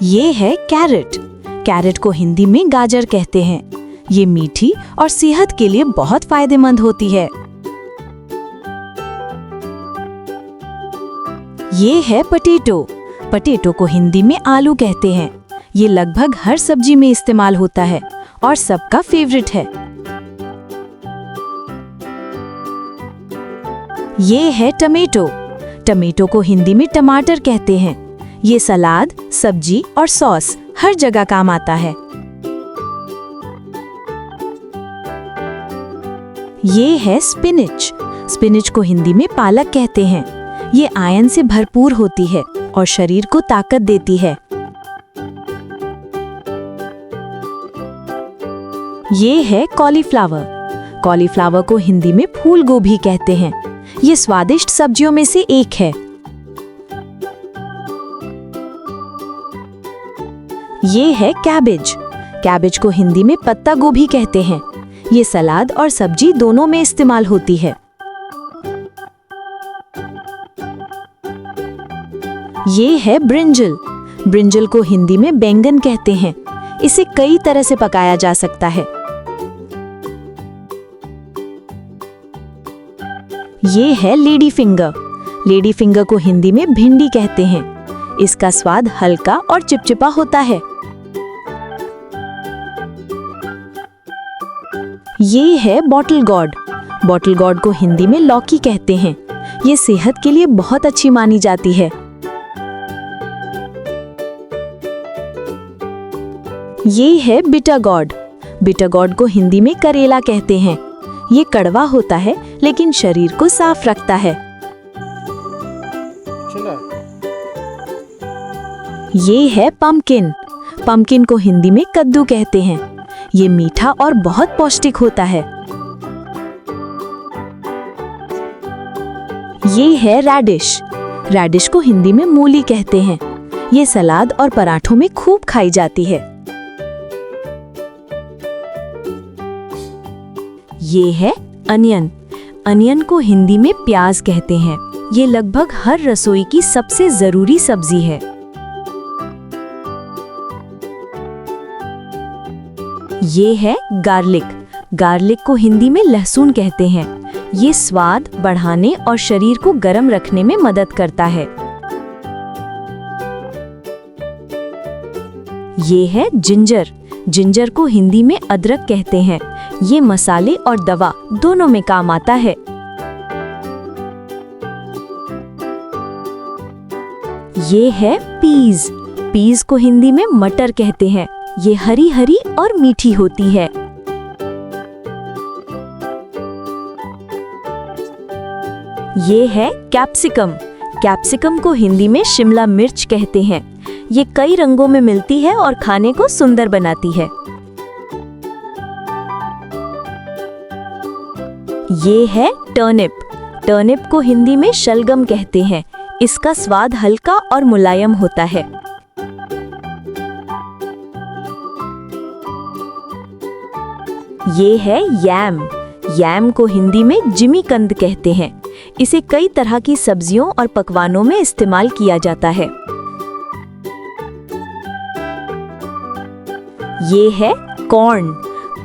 ये है carat. Carat को हिंदी में गाजर कहते हैं। ये मीठी और सेहत के लिए बहुत फायदेमंद होती है। ये है पटेटो। पटेटो को हिंदी में आलू कहते हैं। ये लगभग हर सब्जी में इस्तेमाल होता है और सबका फेवरेट है। ये है टमेटो। टमेटो को हिंदी में टमाटर कहते हैं। ये सलाद, सब्जी और सॉस हर जगह काम आता है। ये है स्पिनच। स्पिनच को हिंदी में पालक कहते हैं। ये आयरन से भरपूर होती है और शरीर को ताकत देती है। ये है कॉलीफ्लावर। कॉलीफ्लावर को हिंदी में फूल गोभी कहते हैं। ये स्वादिष्ट सब्जियों में से एक है। ये है कैबेज। कैबेज को हिंदी में पत्ता गोभी कहते हैं। ये सलाद और सब्जी दोनों में इस्तेमाल होती है। ये है ब्रिंजल। ब्रिंजल को हिंदी में बैंगन कहते हैं। इसे कई तरह से पकाया जा सकता है। ये है लेडी फिंगर। लेडी फिंगर को हिंदी में भिंडी कहते हैं। इसका स्वाद हल्का और चिपचिपा होता है। ये है बॉटल गॉर्ड। बॉटल गॉर्ड को हिंदी में लौकी कहते हैं। ये सेहत के लिए बहुत अच्छी मानी जाती है। ये है बिटर गॉर्ड। बिटर गॉर्ड को हिंदी में करेला कहते हैं। ये कड़वा होता है लेकिन शरीर को साफ रखता है। ये है पंपकिन। पंपकिन को हिंदी में कद्दू कहते हैं। ये मीठा और बहुत पौष्टिक होता है। ये है रेडिश। रेडिश को हिंदी में मूली कहते हैं। ये सलाद और पराठों में खूब खाई जाती है। ये है अनियन। अनियन को हिंदी में प्याज कहते हैं। ये लगभग हर रसोई की सबसे जरूरी सब्जी है। ये है गार्लिक। गार्लिक को हिंदी में लहसुन कहते हैं। ये स्वाद बढ़ाने और शरीर को गर्म रखने में मदद करता है। ये है जिंजर। जिंजर को हिंदी में अदरक कहते हैं। ये मसाले और दवा दोनों में काम आता है। ये है पीज। पीज को हिंदी में मटर कहते हैं। ये हरी हरी और मीठी होती है। ये है कैप्सिकम। कैप्सिकम को हिंदी में शिमला मिर्च कहते हैं। ये कई रंगों में मिलती है और खाने को सुंदर बनाती है। ये है टर्निप। टर्निप को हिंदी में शलगम कहते हैं। इसका स्वाद हल्का और मुलायम होता है। ये है यैम। यैम को हिंदी में जिमीकंद कहते हैं। इसे कई तरह की सब्जियों और पकवानों में इस्तेमाल किया जाता है। ये है कॉर्न।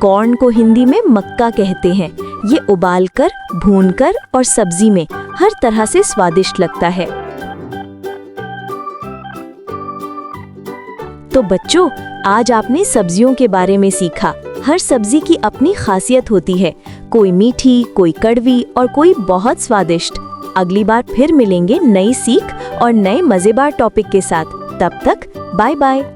कॉर्न को हिंदी में मक्का कहते हैं। ये उबालकर, भूनकर और सब्जी में हर तरह से स्वादिष्ट लगता है। तो बच्चों, आज आपने सब्जियों के बारे में सीखा। हर सब्जी की अपनी खासियत होती है। कोई मीठी, कोई कड़वी और कोई बहुत स्वादिष्ट। अगली बार फिर मिलेंगे नई सीख और नए मजेदार टॉपिक के साथ। तब तक बाय बाय।